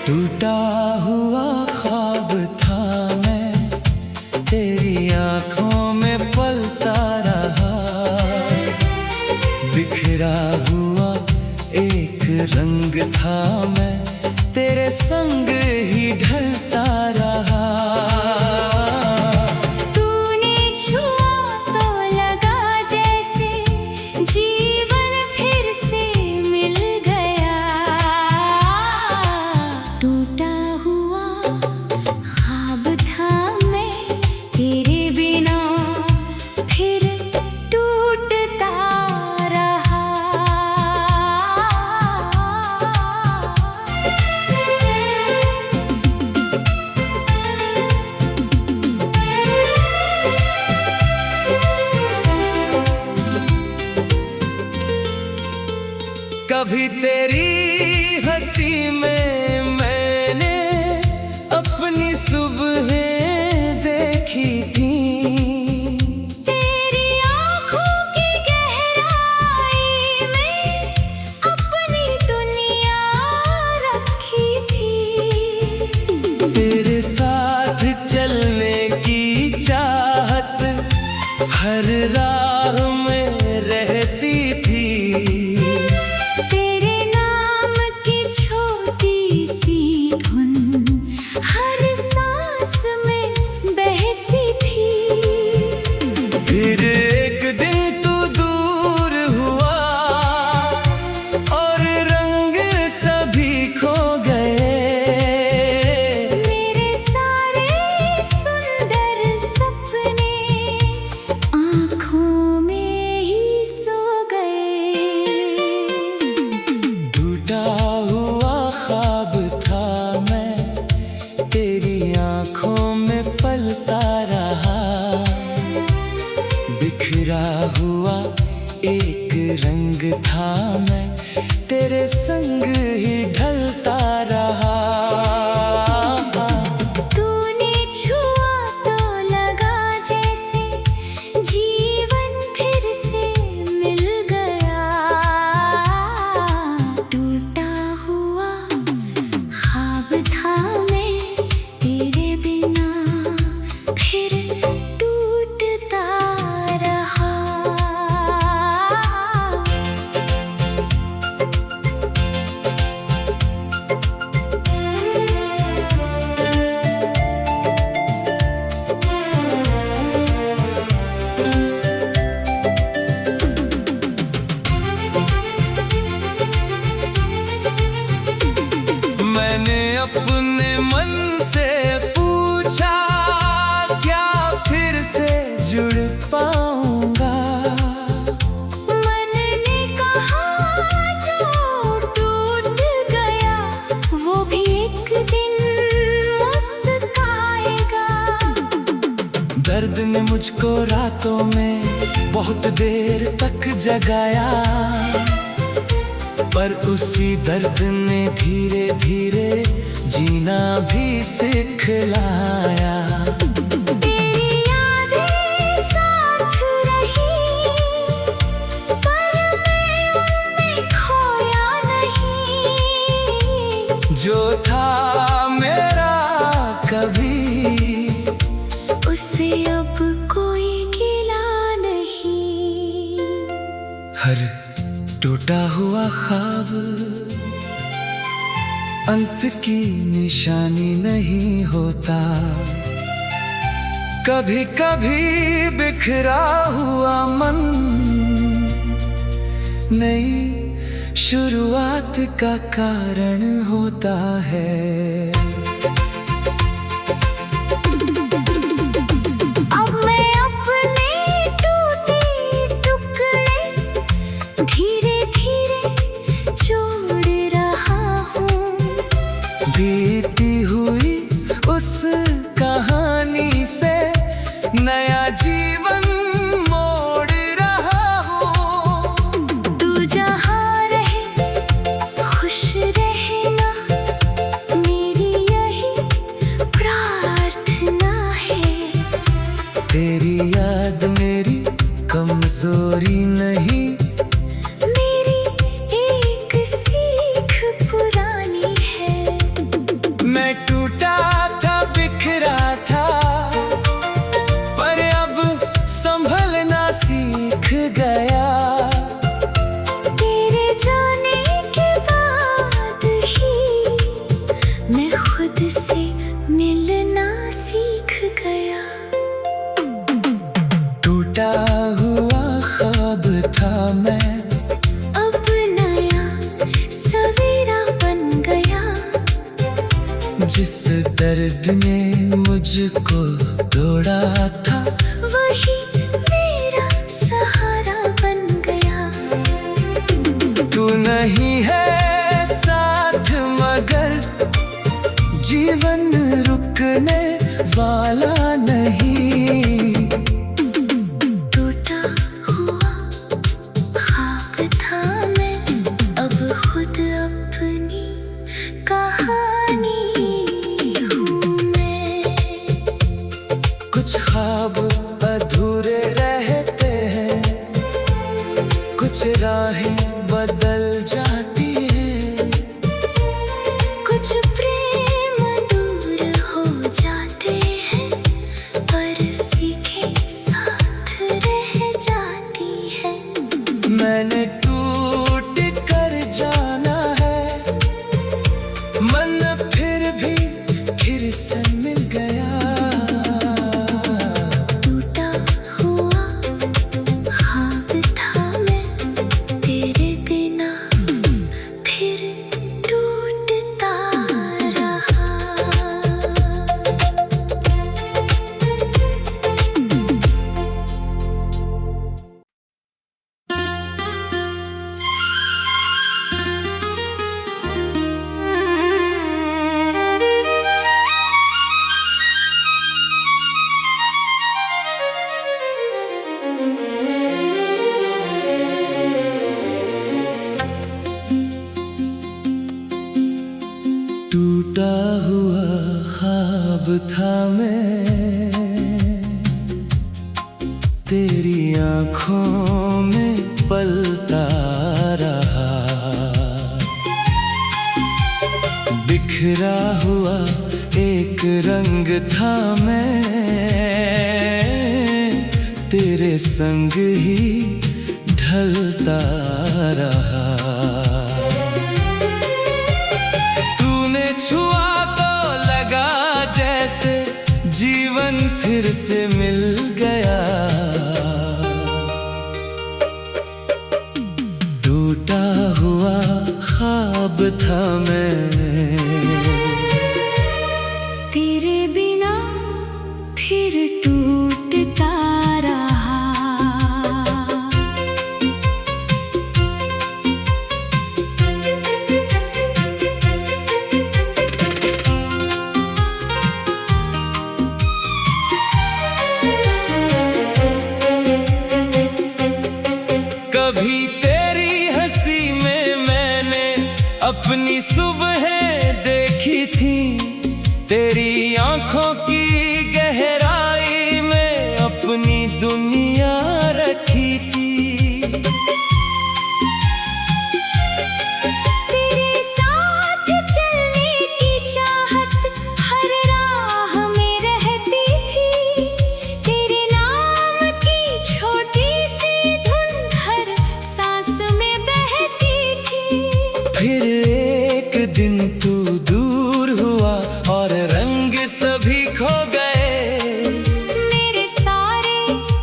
टूटा हुआ ख्वाब था मैं, तेरी आंखों में पलता रहा। बिखरा हुआ एक रंग था मैं, तेरे संग ही ढलता रहा। तूने छुआ तो लगा जैसे जीवन फिर से मिल गया। टूटा हुआ ख्वाब था मैं, तेरे बिना फिर टूटता रहा। कभी तेरी हंसी में मैंने अपनी सुबहें देखी थी। तेरी आँखों की गहराई में अपनी दुनिया रखी थी। तेरे साथ चलने की चाहत हर राह में रहती थी। तेरे नाम की छोटी सी धुन हर सांस में बहती थी। फिर एक दिन तू दूर हुआ और रंग सभी खो गए। मेरे सारे सुंदर सपने आँखों में ही सो गए। टूटा हुआ ख्वाब था मैं, तेरी आंखों में पलता रहा। बिखरा हुआ एक रंग था मैं, तेरे संग ही ढलता रहा। तूने छुआ तो लगा जैसे जीवन फिर से मिल गया। टूटा हुआ ख्वाब था मैं, तेरे बिना फिर टूटता रहा। मैंने अपने मन से पूछा, क्या फिर से जुड़ पाऊंगा? मन ने कहा जो टूट गया वो भी एक दिन मुस्काएगा। दर्द ने मुझको रातों में बहुत देर तक जगाया, पर उसी दर्द ने धीरे धीरे जीना भी सिखलाया। तेरी यादें साथ रही पर मैं उनमें खोया नहीं। जो था मेरा कभी, उसे अब कोई गिला नहीं। हर टूटा हुआ ख्वाब अंत की निशानी नहीं होता। कभी कभी बिखरा हुआ मन नई शुरुआत का कारण होता है। अब मैं अपने टूटे टुकड़े धीरे धीरे जोड़ रहा हूँ। बीती हुई उस कहानी से नया जीवन मोड़ रहा हूँ। तू जहाँ रहे खुश रहना, मेरी जिस दर्द ने मुझको तोड़ा था, वही मेरा सहारा बन गया। तू नहीं है साथ मगर जीवन रुकने वाला नहीं। टूटा हुआ ख्वाब था मैं, अब खुद अपनी कहानी हूँ मैं। कुछ ख्वाब अधूरे रहते हैं, कुछ राहें बदल जाती हैं, कुछ प्रेम दूर हो जाते हैं, पर सीखे साथ रह जाती है। मैंने टूट कर जाना है, मन फिर भी फिर से मिल गया। टूटा हुआ ख्वाब था मैं, तेरे बिना फिर टूटता रहा। टूटा हुआ ख्वाब था मैं, तेरी आँखों में पलता रहा। बिखरा हुआ एक रंग था मैं, तेरे संग ही ढलता रहा। तूने छुआ तो लगा जैसे जीवन फिर से मिल गया। टूटा हुआ ख्वाब था मैं, तेरे बिना फिर टूटता रहा। कभी तेरी हंसी में मैंने अपनी सुबहें देखी थी, तेरी आंखों की गहराई में अपनी दुनिया रखी थी। तेरे साथ चलने की चाहत हर राह में रहती थी, तेरे नाम की छोटी सी धुन हर सांस में बहती थी। फिर एक दिन तू दूर हुआ और रंग सभी खो गए। मेरे सारे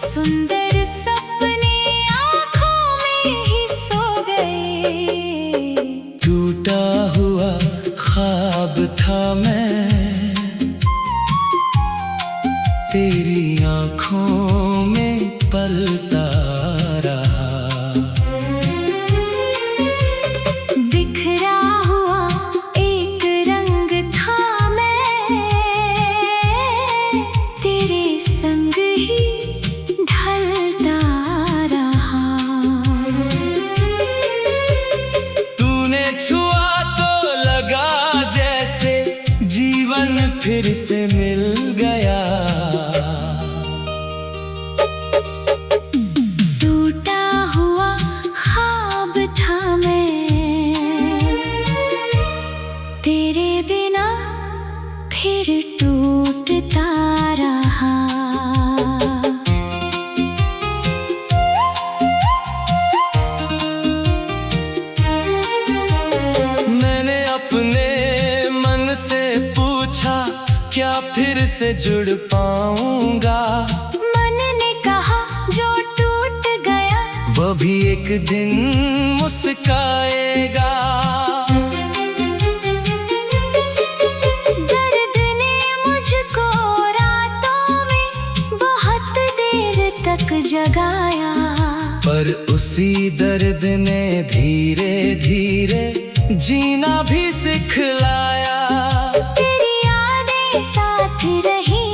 सुंदर सपने आँखों में ही सो गए। टूटा हुआ ख्वाब था मैं, तेरी आँखों में पलता रहा। बिखरा हुआ एक रंग था मैं, तेरे संग ही ढलता रहा। तूने छुआ तो लगा जैसे जीवन फिर से मिल गया। टूटा हुआ ख्वाब था मैं, तेरे बिना फिर टूटता रहा। मैंने अपने मन से पूछा, क्या फिर से जुड़ पाऊंगा? मन ने कहा जो टूट गया वो भी एक दिन मुस्काएगा। दर्द उसी दर्द ने धीरे धीरे जीना भी सिखलाया। तेरी यादें साथ रही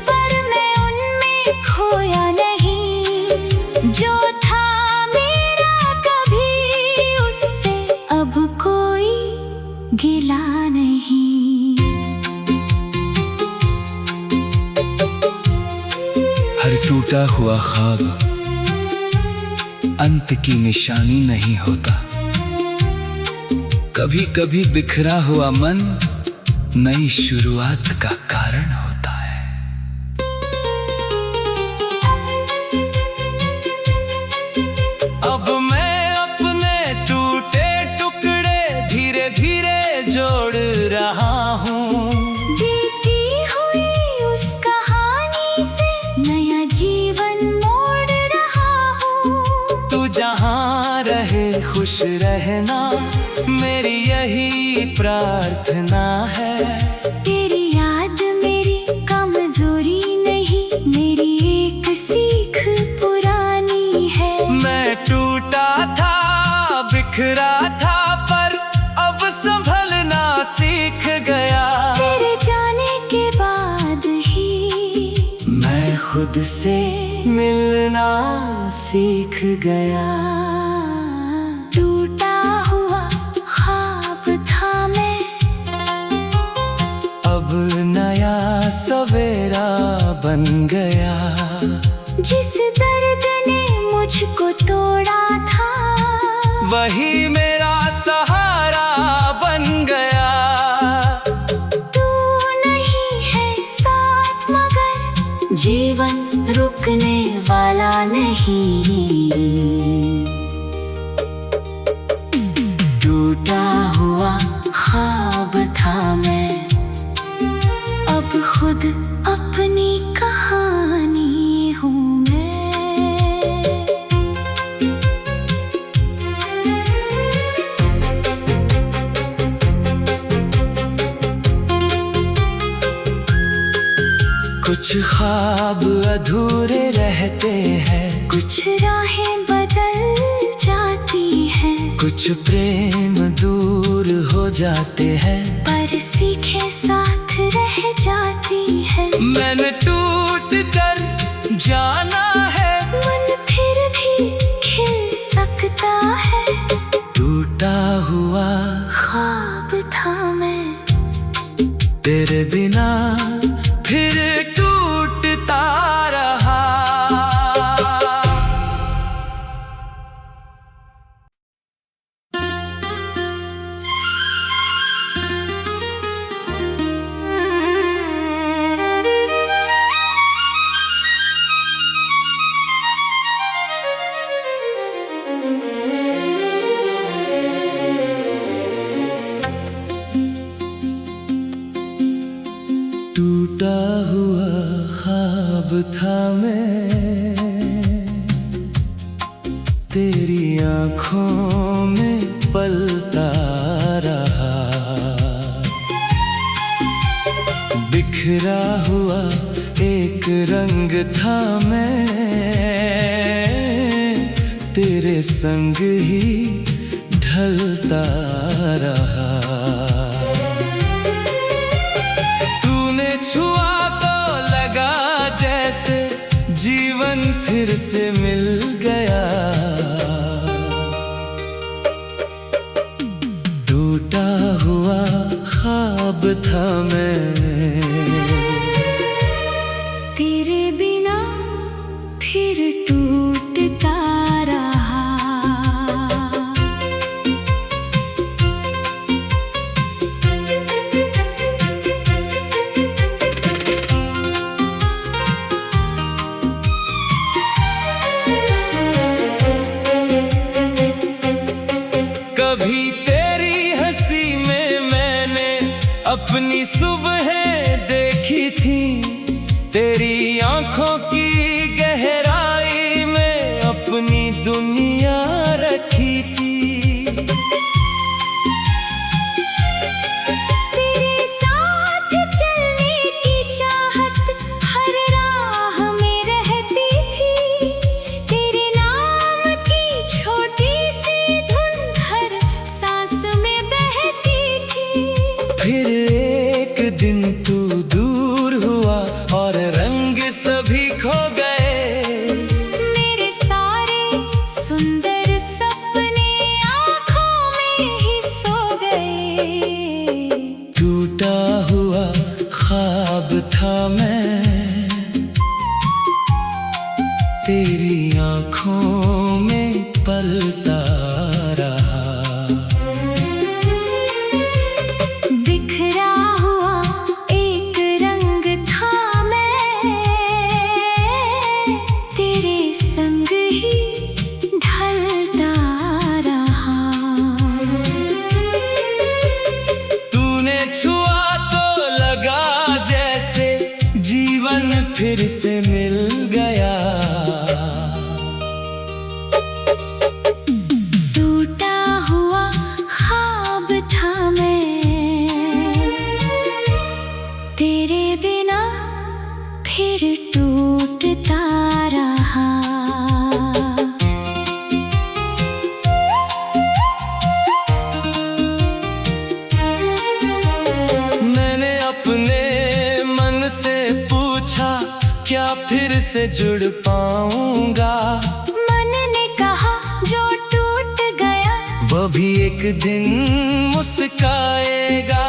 पर मैं उनमें खोया नहीं। जो था मेरा कभी उससे अब कोई गिला नहीं। हर टूटा हुआ ख्वाब अंत की निशानी नहीं होता। कभी कभी बिखरा हुआ मन नई शुरुआत का कारण होता है। अब मैं अपने टूटे टुकड़े धीरे धीरे जोड़ रहा हूँ। बीती हुई उस कहानी से नया जीवन मोड़ रहा हूँ। तू जहाँ रहे खुश रहना मेरी यही प्रार्थना है। तेरी याद मेरी कमजोरी नहीं, मेरी एक सीख पुरानी है। मैं टूटा था बिखरा था पर अब संभलना सीख गया। तेरे जाने के बाद ही मैं खुद से मिलना सीख गया। टूटा हुआ ख्वाब था मैं, अब नया सवेरा बन गया। जिस दर्द ने मुझको तोड़ा था वही मेरा सहारा बन गया। तू नहीं है साथ मगर जीवन रुकने वाला नहीं। टूटा हुआ ख्वाब था मैं, अब खुद अपनी कहानी हूँ मैं। कुछ ख्वाब अधूरे रहते हैं, कुछ राहें बदल जाती हैं, कुछ प्रेम दूर हो जाते हैं, पर सीखे साथ रह जाती है। मैंने टूट कर जाना है, मन फिर भी खिल सकता है। टूटा हुआ ख्वाब था मैं, तेरे बिना फिर टूटता रहा। टूटा हुआ ख्वाब था मैं, तेरी आँखों में पलता रहा। बिखरा हुआ एक रंग था मैं, तेरे संग ही ढलता रहा। छुआ तो लगा जैसे जीवन फिर से मिल गया। टूटा हुआ ख्वाब था मैं, तेरे बिना फिर टूटता रहा। कभी तेरी हंसी में मैंने अपनी सुबहें देखी थी, तेरी आंखों की गहराई में अपनी दुनिया रखी थी। तेरे साथ चलने की चाहत हर राह में रहती थी, तेरे नाम की फिर से जुड़ पाऊंगा। मन ने कहा जो टूट गया वो भी एक दिन मुस्काएगा।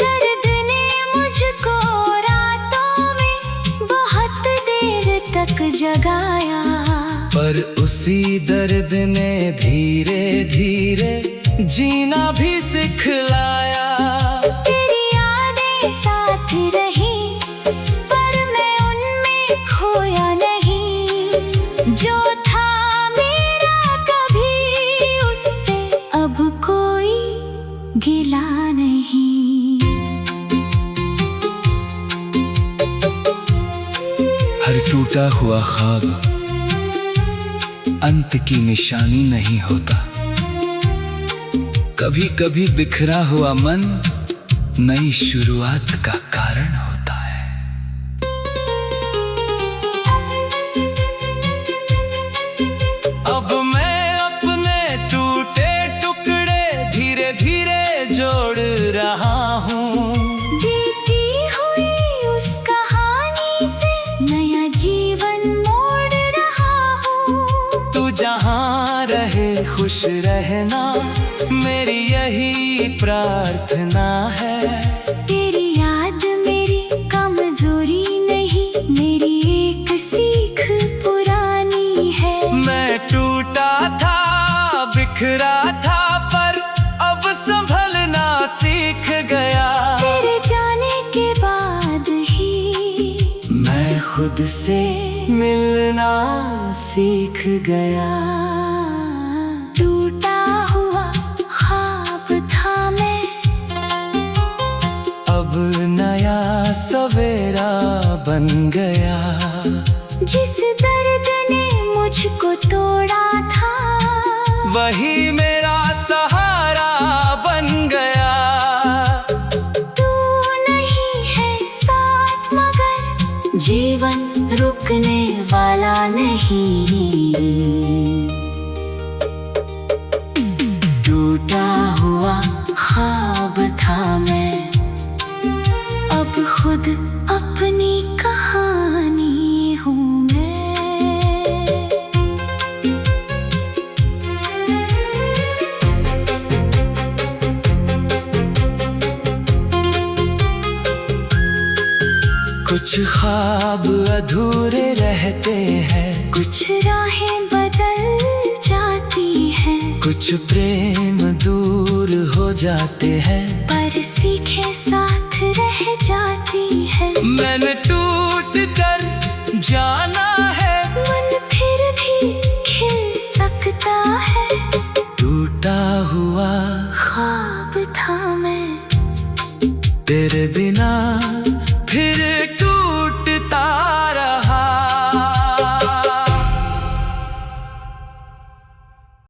दर्द ने मुझको रातों में बहुत देर तक जगाया, पर उसी दर्द ने धीरे धीरे जीना भी सिखलाया। तेरी यादें साथ रही पर मैं उनमें खोया नहीं। जो था मेरा कभी उससे अब कोई गिला नहीं। हर टूटा हुआ ख्वाब अंत की निशानी नहीं होता। कभी कभी बिखरा हुआ मन नई शुरुआत का कारण होता है। अब मैं अपने टूटे टुकड़े धीरे धीरे जोड़ रहा हूँ। बीती हुई उस कहानी से नया जीवन मोड़ रहा हूँ। तू जहाँ रहे खुश रहना मेरी यही प्रार्थना है। तेरी याद मेरी कमजोरी नहीं, मेरी एक सीख पुरानी है। मैं टूटा था बिखरा था पर अब संभलना सीख गया। तेरे जाने के बाद ही मैं खुद से मिलना सीख गया। टूटा हुआ ख्वाब था मैं, अब नया सवेरा बन गया। जिस दर्द ने मुझको तोड़ा था वही मेरा सहारा बन गया। तू नहीं है साथ मगर जीवन रुकने वाला नहीं। टूटा हुआ ख्वाब था मैं, अब खुद अपनी कहानी हूँ मैं। कुछ ख्वाब अधूरे रहते हैं, कुछ राहें बदल जाती हैं, कुछ प्रेम दूर हो जाते हैं, पर सीखे साथ रह जाती है। मैंने टूट कर जाना है, मन फिर भी खिल सकता है। टूटा हुआ ख्वाब था मैं, तेरे बिना